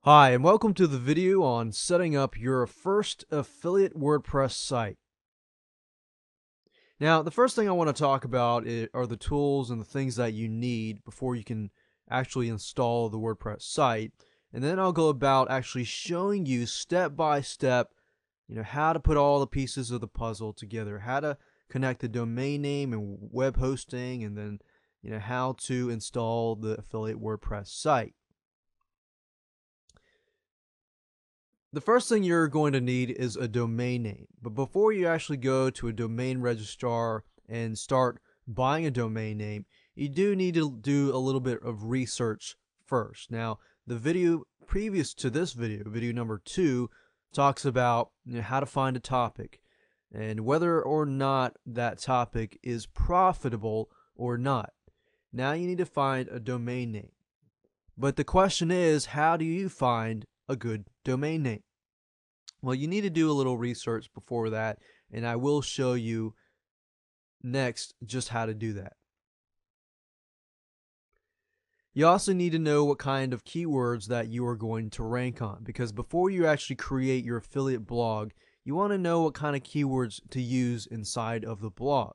Hi, and welcome to the video on setting up your first affiliate WordPress site. Now, the first thing I want to talk about are the tools and the things that you need before you can actually install the WordPress site. And then I'll go about actually showing you step by step, how to put all the pieces of the puzzle together, how to connect the domain name and web hosting, and then, how to install the affiliate WordPress site. The first thing you're going to need is a domain name. But before you actually go to a domain registrar and start buying a domain name, you do need to do a little bit of research first. Now, the video previous to this video number 2, talks about how to find a topic and whether or not that topic is profitable or not. Now you need to find a domain name. But the question is, how do you find a good domain name? Well, you need to do a little research before that, and I will show you next just how to do that. You also need to know what kind of keywords that you are going to rank on, because before you actually create your affiliate blog, you want to know what kind of keywords to use inside of the blog.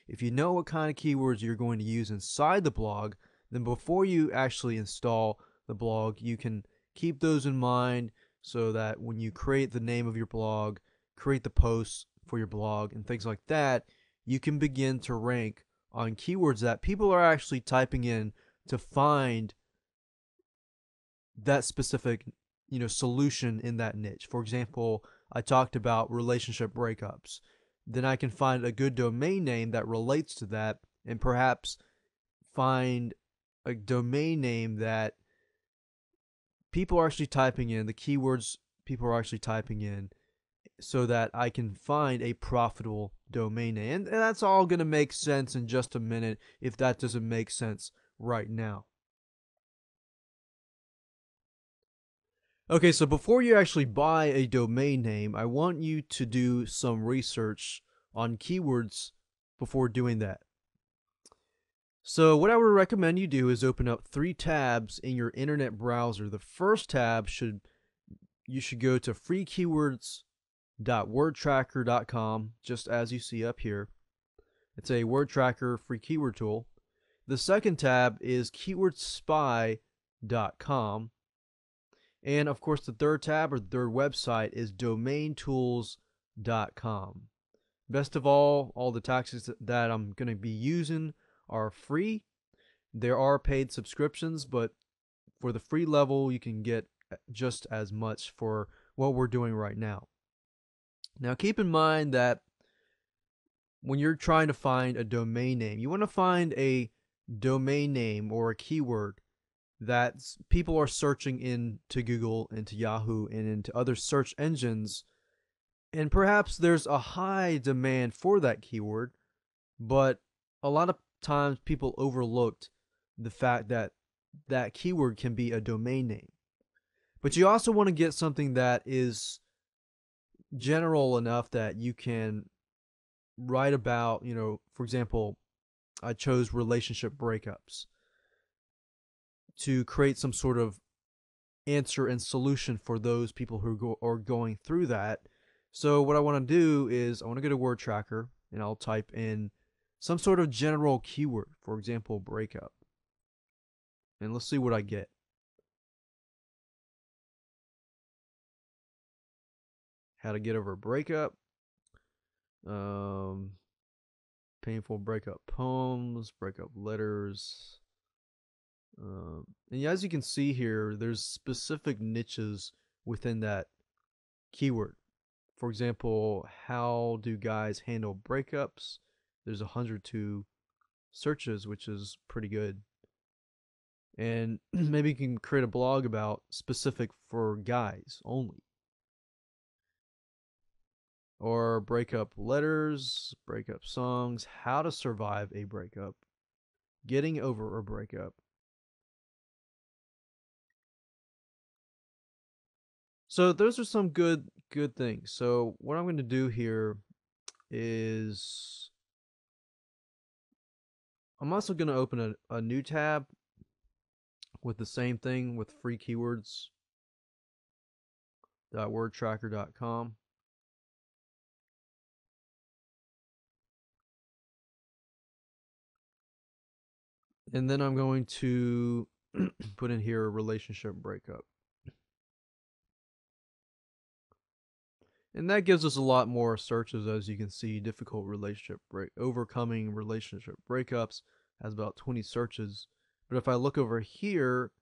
If you know what kind of keywords you're going to use inside the blog, then before you actually install the blog, you can keep those in mind so that when you create the name of your blog, create the posts for your blog, and things like that, you can begin to rank on keywords that people are actually typing in to find that specific solution in that niche. For example, I talked about relationship breakups. Then I can find a good domain name that relates to that, and perhaps find a domain name that people are actually typing in, the keywords people are actually typing in, so that I can find a profitable domain name. And that's all going to make sense in just a minute if that doesn't make sense right now. Okay, so before you actually buy a domain name, I want you to do some research on keywords before doing that. So what I would recommend you do is open up 3 tabs in your internet browser. The first tab you should go to freekeywords.wordtracker.com, just as you see up here. It's a word tracker free keyword tool. The second tab is keywordspy.com. And of course, the third tab or the third website is domaintools.com. Best of all the taxes that I'm going to be using are free. There are paid subscriptions, but for the free level, you can get just as much for what we're doing right now. Now, keep in mind that when you're trying to find a domain name, you want to find a domain name or a keyword that people are searching into Google, into Yahoo, and into other search engines. And perhaps there's a high demand for that keyword, but a lot of times people overlooked the fact that that keyword can be a domain name. But you also want to get something that is general enough that you can write about, for example, I chose relationship breakups to create some sort of answer and solution for those people who are going through that. So what I want to do is I want to go to Word Tracker and I'll type in some sort of general keyword, for example, breakup. And let's see what I get. How to get over a breakup. Painful breakup poems, breakup letters. And as you can see here, there's specific niches within that keyword. For example, how do guys handle breakups? There's 102 searches, which is pretty good. And maybe you can create a blog about specific for guys only. Or breakup letters, breakup songs, how to survive a breakup, getting over a breakup. So those are some good things. So what I'm going to do here is I'm also going to open a new tab with the same thing with free keywords. wordtracker.com. And then I'm going to put in here a relationship breakup. And that gives us a lot more searches, as you can see. Difficult relationship overcoming relationship breakups has about 20 searches. But if I look over here,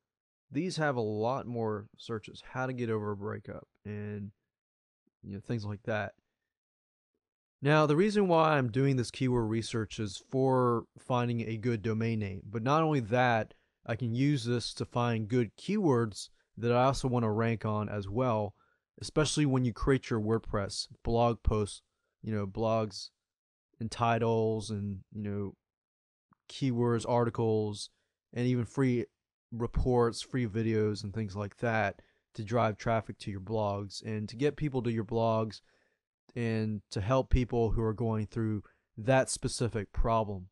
these have a lot more searches. How to get over a breakup and things like that. Now, the reason why I'm doing this keyword research is for finding a good domain name. But not only that, I can use this to find good keywords that I also want to rank on as well, especially when you create your WordPress blog posts, blogs and titles and, keywords, articles, and even free reports, free videos, and things like that to drive traffic to your blogs and to get people to your blogs and to help people who are going through that specific problem.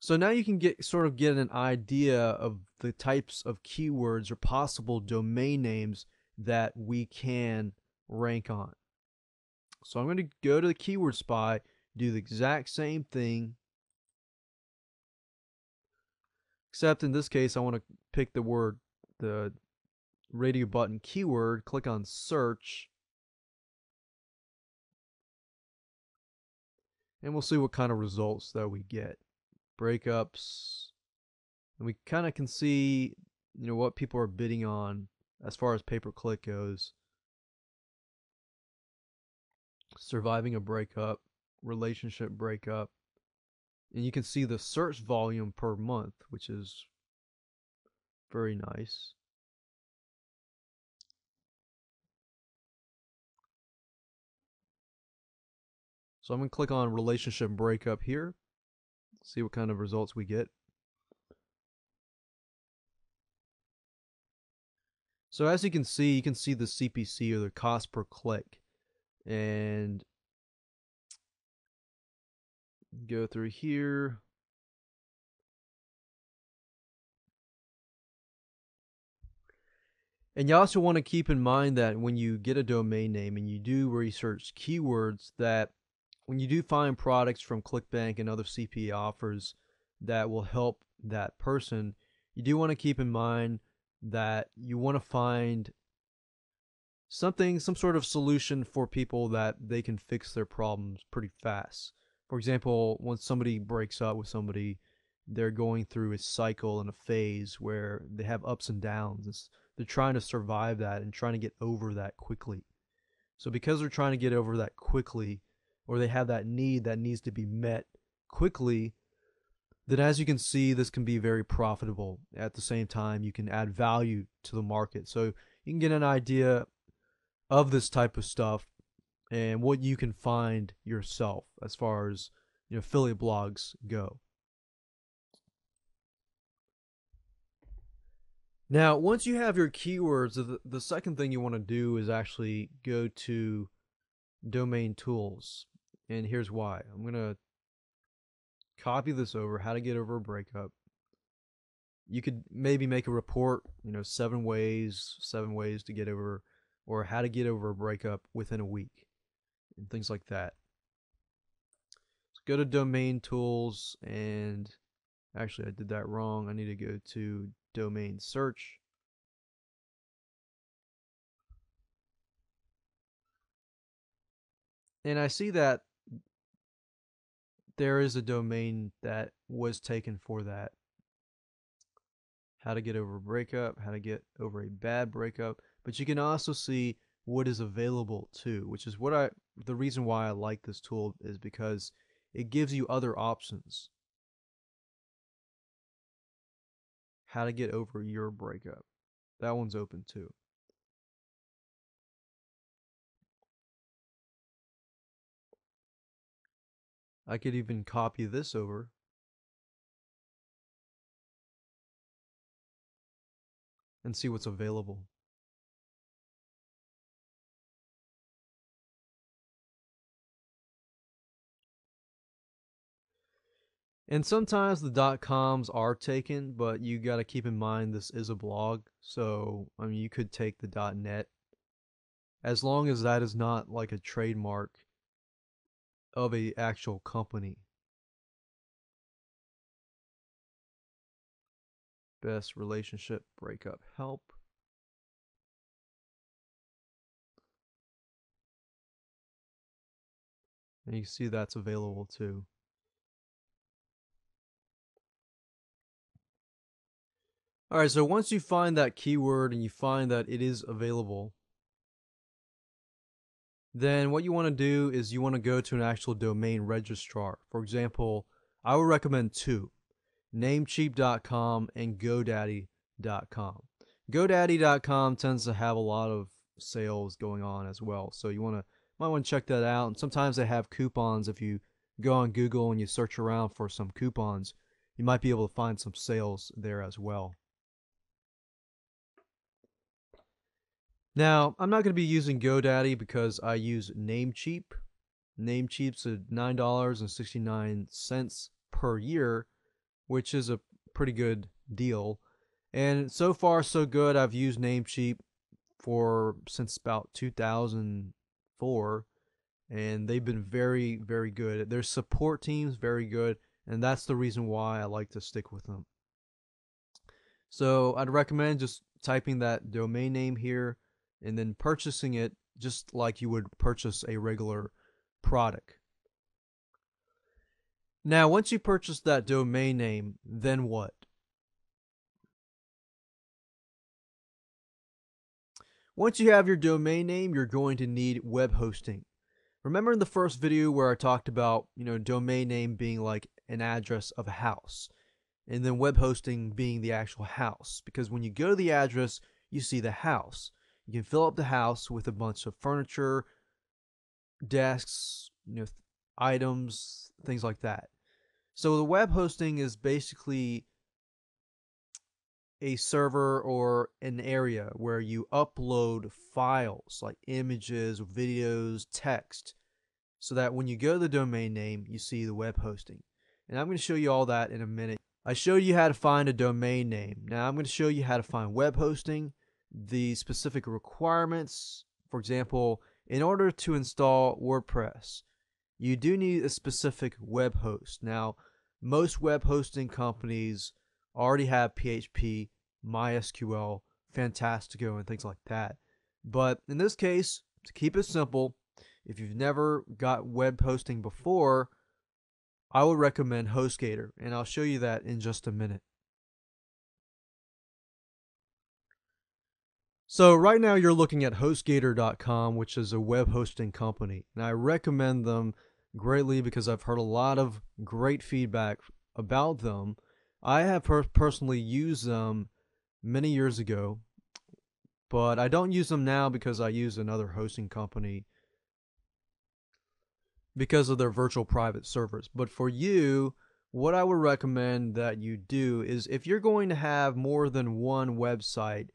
So now you can get an idea of the types of keywords or possible domain names that we can rank on. So I'm going to go to the keyword spy, do the exact same thing, except in this case I want to pick the radio button keyword, click on search, and we'll see what kind of results that we get. Breakups, and we kind of can see what people are bidding on as far as pay-per-click goes. Surviving a breakup, relationship breakup, and you can see the search volume per month, which is very nice. So I'm going to click on relationship breakup here, see what kind of results we get. So as you can see the CPC, or the cost per click, and go through here. And you also want to keep in mind that when you get a domain name and you do research keywords, that when you do find products from ClickBank and other CPA offers that will help that person, you do want to keep in mind that you want to find some sort of solution for people that they can fix their problems pretty fast. For example, when somebody breaks up with somebody, they're going through a cycle and a phase where they have ups and downs. They're trying to survive that and trying to get over that quickly. So because they're trying to get over that quickly, or they have that need that needs to be met quickly, then as you can see, this can be very profitable. At the same time, you can add value to the market. So you can get an idea of this type of stuff and what you can find yourself as far as affiliate blogs go. Now, once you have your keywords, the second thing you want to do is actually go to domain tools. And here's why. I'm going to copy this over, how to get over a breakup. You could maybe make a report, 7 ways to get over, or how to get over a breakup within a week, and things like that. So go to domain tools, and actually I did that wrong. I need to go to domain search. And I see that there is a domain that was taken for that. How to get over a breakup, how to get over a bad breakup. But you can also see what is available too, which is the reason why I like this tool, is because it gives you other options. How to get over your breakup. That one's open too. I could even copy this over and see what's available. And sometimes the .coms are taken, but you got to keep in mind this is a blog. So, I mean, you could take the .net as long as that is not like a trademark of a actual company. Best relationship breakup help. And you can see that's available too. All right, so once you find that keyword and you find that it is available, then what you want to do is you want to go to an actual domain registrar. For example, I would recommend two: Namecheap.com and GoDaddy.com. GoDaddy.com tends to have a lot of sales going on as well, so might want to check that out. And sometimes they have coupons. If you go on Google and you search around for some coupons, you might be able to find some sales there as well. Now, I'm not going to be using GoDaddy because I use Namecheap. Namecheap's at $9.69 per year, which is a pretty good deal. And so far, so good. I've used Namecheap since about 2004, and they've been very, very good. Their support team's very good, and that's the reason why I like to stick with them. So I'd recommend just typing that domain name here and then purchasing it just like you would purchase a regular product. Now, once you purchase that domain name, then what? Once you have your domain name, you're going to need web hosting. Remember in the first video where I talked about, domain name being like an address of a house, and then web hosting being the actual house, because when you go to the address, you see the house. You can fill up the house with a bunch of furniture, desks, items, things like that. So the web hosting is basically a server or an area where you upload files like images, videos, text, so that when you go to the domain name, you see the web hosting. And I'm going to show you all that in a minute. I showed you how to find a domain name. Now I'm going to show you how to find web hosting, the specific requirements. For example, in order to install WordPress, you do need a specific web host. Now, most web hosting companies already have PHP, MySQL, Fantastico, and things like that. But in this case, to keep it simple, if you've never got web hosting before, I would recommend HostGator, and I'll show you that in just a minute. So right now you're looking at HostGator.com, which is a web hosting company, and I recommend them greatly because I've heard a lot of great feedback about them. I have personally used them many years ago, but I don't use them now because I use another hosting company because of their virtual private servers. But for you, what I would recommend that you do is if you're going to have more than one website,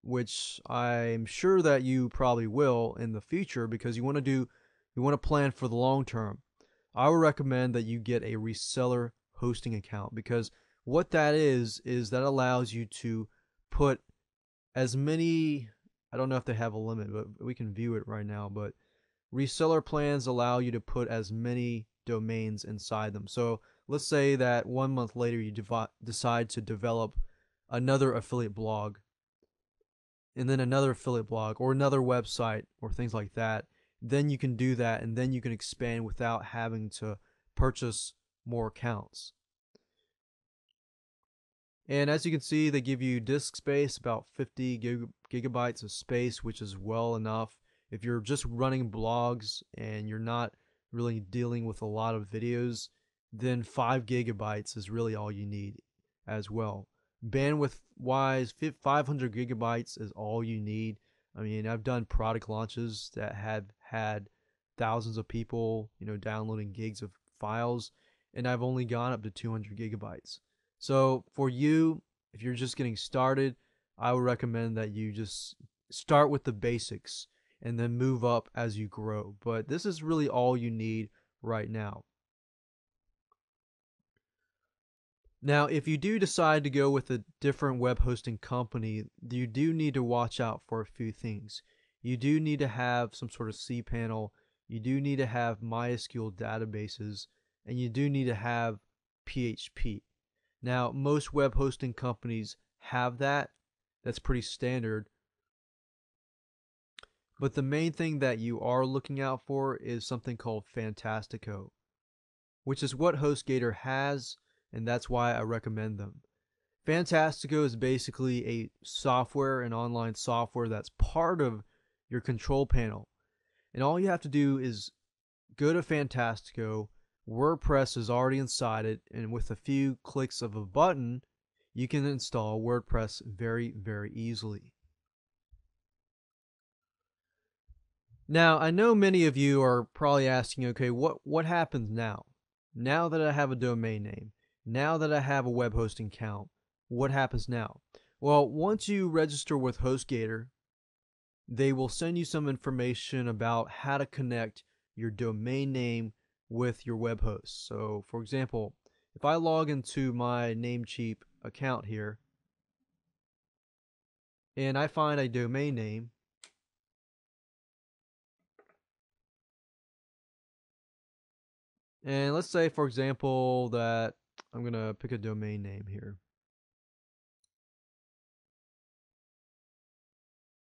which I'm sure that you probably will in the future because you want to plan for the long term. I would recommend that you get a reseller hosting account, because what that is that allows you to put as many, I don't know if they have a limit, but we can view it right now, but reseller plans allow you to put as many domains inside them. So let's say that 1 month later you decide to develop another affiliate blog, and then another affiliate blog or another website or things like that. Then you can do that, and then you can expand without having to purchase more accounts. And as you can see, they give you disk space, about 50 gigabytes of space, which is well enough. If you're just running blogs and you're not really dealing with a lot of videos, then 5 gigabytes is really all you need as well. Bandwidth wise, 500 gigabytes is all you need. I mean, I've done product launches that have had thousands of people, downloading gigs of files, and I've only gone up to 200 gigabytes. So for you, if you're just getting started, I would recommend that you just start with the basics and then move up as you grow. But this is really all you need right now. Now, if you do decide to go with a different web hosting company, you do need to watch out for a few things. You do need to have some sort of cPanel, you do need to have MySQL databases, and you do need to have PHP. Now, most web hosting companies have that. That's pretty standard. But the main thing that you are looking out for is something called Fantastico, which is what HostGator has, and that's why I recommend them. Fantastico is basically a software, an online software that's part of your control panel. And all you have to do is go to Fantastico, WordPress is already inside it, and with a few clicks of a button, you can install WordPress very, very easily. Now, I know many of you are probably asking, okay, what happens now? Now that I have a domain name, now that I have a web hosting account, what happens now? Well, once you register with HostGator, they will send you some information about how to connect your domain name with your web host. So, for example, if I log into my Namecheap account here and I find a domain name, and let's say, for example, that I'm going to pick a domain name here.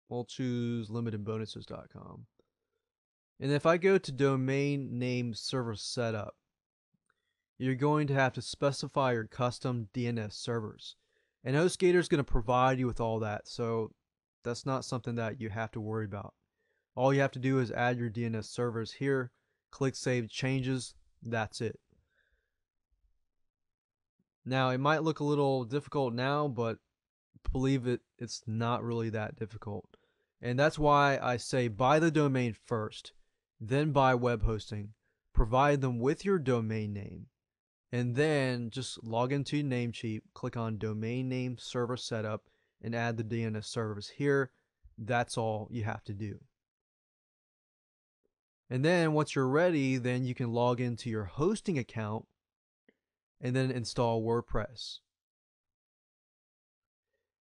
We'll choose limitedbonuses.com. And if I go to domain name server setup, you're going to have to specify your custom DNS servers. And HostGator is going to provide you with all that, so that's not something that you have to worry about. All you have to do is add your DNS servers here, click Save Changes, that's it. Now, it might look a little difficult now, but believe it, it's not really that difficult. And that's why I say buy the domain first, then buy web hosting, provide them with your domain name, and then just log into Namecheap, click on domain name server setup, and add the DNS servers here. That's all you have to do. And then once you're ready, then you can log into your hosting account and then install WordPress.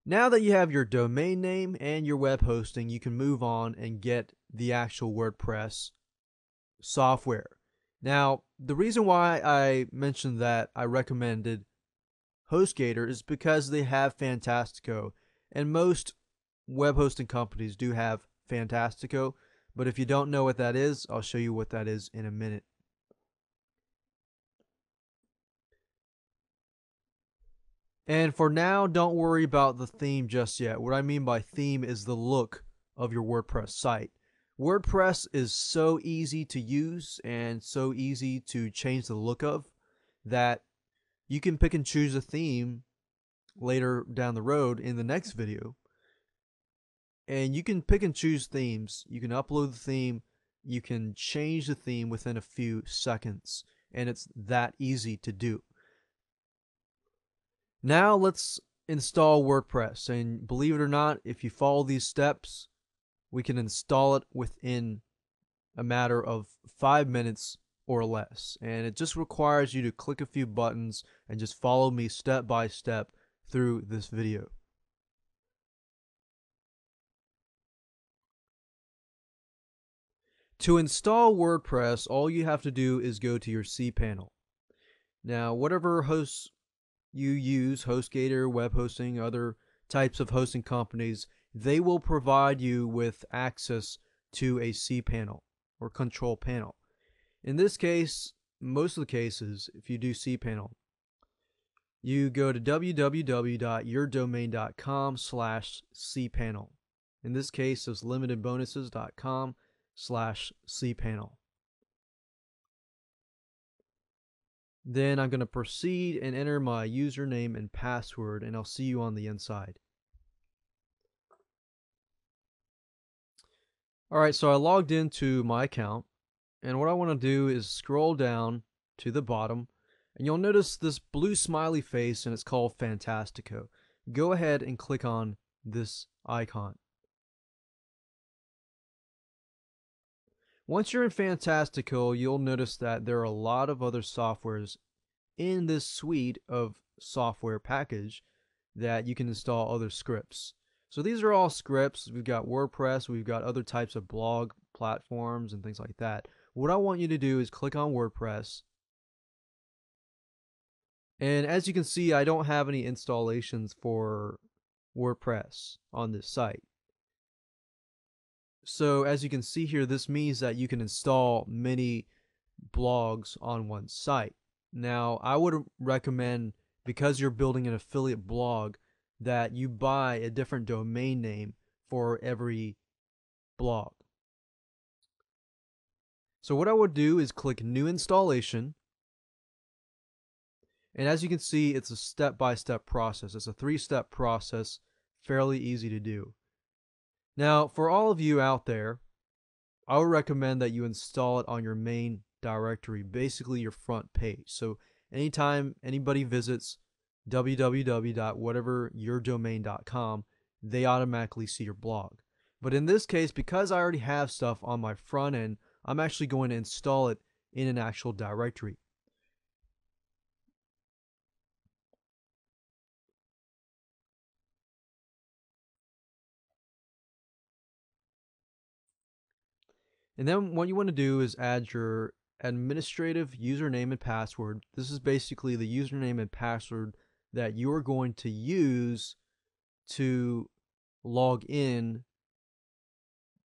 Now that you have your domain name and your web hosting, you can move on and get the actual WordPress software. Now, the reason why I mentioned that I recommended HostGator is because they have Fantastico, and most web hosting companies do have Fantastico, but if you don't know what that is, I'll show you what that is in a minute. And for now, don't worry about the theme just yet. What I mean by theme is the look of your WordPress site. WordPress is so easy to use and so easy to change the look of that you can pick and choose a theme later down the road in the next video. And you can pick and choose themes. You can upload the theme. You can change the theme within a few seconds. And it's that easy to do. Now let's install WordPress, and believe it or not, if you follow these steps, we can install it within a matter of 5 minutes or less. And it just requires you to click a few buttons and just follow me step by step through this video. To install WordPress, all you have to do is go to your cPanel. Now, whatever hosts you use, HostGator, web hosting, other types of hosting companies, they will provide you with access to a cPanel or control panel. In this case, most of the cases, if you do cPanel, you go to www.yourdomain.com/cpanel. In this case, it's limitedbonuses.com/cpanel. Then I'm going to proceed and enter my username and password, and I'll see you on the inside. Alright, so I logged into my account, and what I want to do is scroll down to the bottom, and you'll notice this blue smiley face, and it's called Fantastico. Go ahead and click on this icon. Once you're in Fantastico, you'll notice that there are a lot of other softwares in this suite of software package that you can install other scripts. So these are all scripts. We've got WordPress, we've got other types of blog platforms and things like that. What I want you to do is click on WordPress. And as you can see, I don't have any installations for WordPress on this site. So as you can see here, this means that you can install many blogs on one site. Now, I would recommend, because you're building an affiliate blog, that you buy a different domain name for every blog. So what I would do is click New Installation. And as you can see, it's a step-by-step process. It's a 3-step process, fairly easy to do. Now, for all of you out there, I would recommend that you install it on your main directory, basically your front page. So anytime anybody visits www.whateveryourdomain.com, they automatically see your blog. But in this case, because I already have stuff on my front end, I'm actually going to install it in an actual directory. And then what you want to do is add your administrative username and password. This is basically the username and password that you are going to use to log in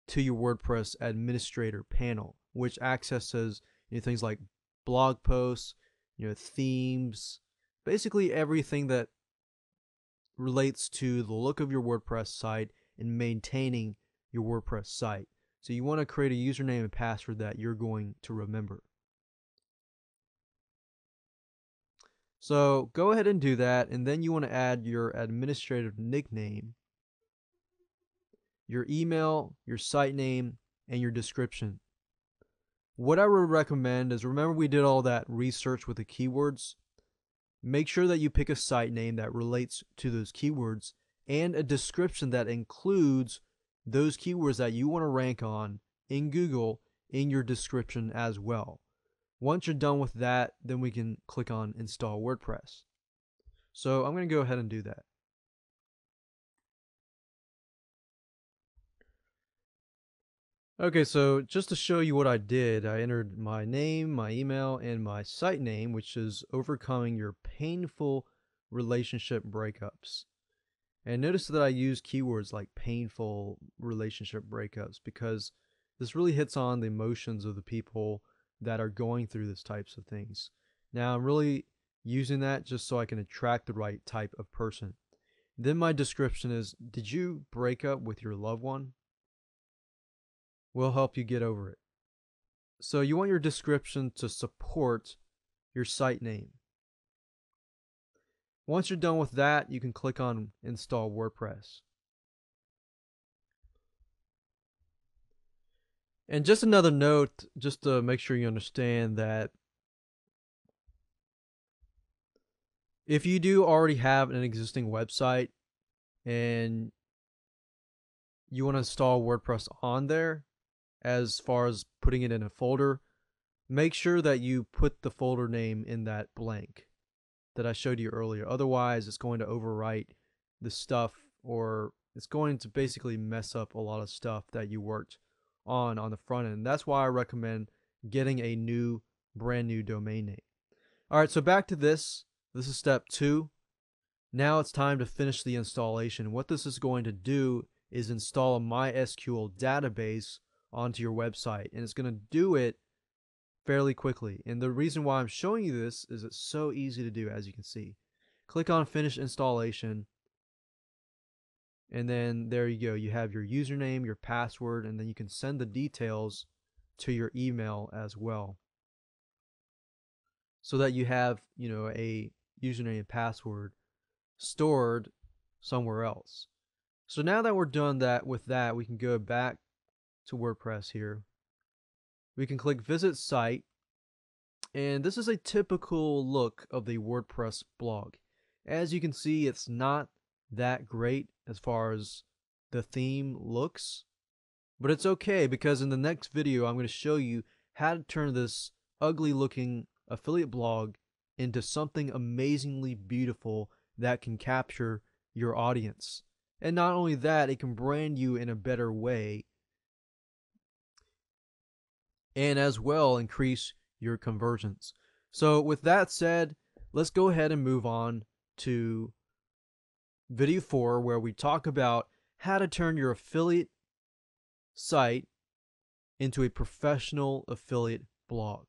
to your WordPress administrator panel, which accesses things like blog posts, themes, basically everything that relates to the look of your WordPress site and maintaining your WordPress site. So you want to create a username and password that you're going to remember. So go ahead and do that, and then you want to add your administrative nickname, your email, your site name, and your description. What I would recommend is, remember we did all that research with the keywords? Make sure that you pick a site name that relates to those keywords and a description that includes those keywords that you want to rank on in Google in your description as well. Once you're done with that, then we can click on Install WordPress. So I'm going to go ahead and do that. Okay, so just to show you what I did, I entered my name, my email, and my site name, which is Overcoming Your Painful Relationship Breakups. And notice that I use keywords like painful relationship breakups because this really hits on the emotions of the people that are going through these types of things. Now, I'm really using that just so I can attract the right type of person. Then my description is, did you break up with your loved one? We'll help you get over it. So you want your description to support your site name. Once you're done with that, you can click on Install WordPress. And just another note, just to make sure you understand that if you do already have an existing website and you want to install WordPress on there, as far as putting it in a folder, make sure that you put the folder name in that blank that I showed you earlier. Otherwise, it's going to overwrite the stuff, or it's going to basically mess up a lot of stuff that you worked on the front end. That's why I recommend getting a brand new domain name. All right, so back to this. This is step 2. Now it's time to finish the installation. What this is going to do is install a MySQL database onto your website, and it's going to do it fairly quickly. And the reason why I'm showing you this is it's so easy to do, as you can see. Click on Finish Installation, and then there you go. You have your username, your password, and then you can send the details to your email as well, so that you have, a username and password stored somewhere else. So now that we're done with that, we can go back to WordPress here. We can click Visit Site, and this is a typical look of the WordPress blog. As you can see, it's not that great as far as the theme looks, but it's okay because in the next video I'm going to show you how to turn this ugly looking affiliate blog into something amazingly beautiful that can capture your audience. And not only that, it can brand you in a better way and as well increase your conversions. So, with that said, let's go ahead and move on to video 4, where we talk about how to turn your affiliate site into a professional affiliate blog.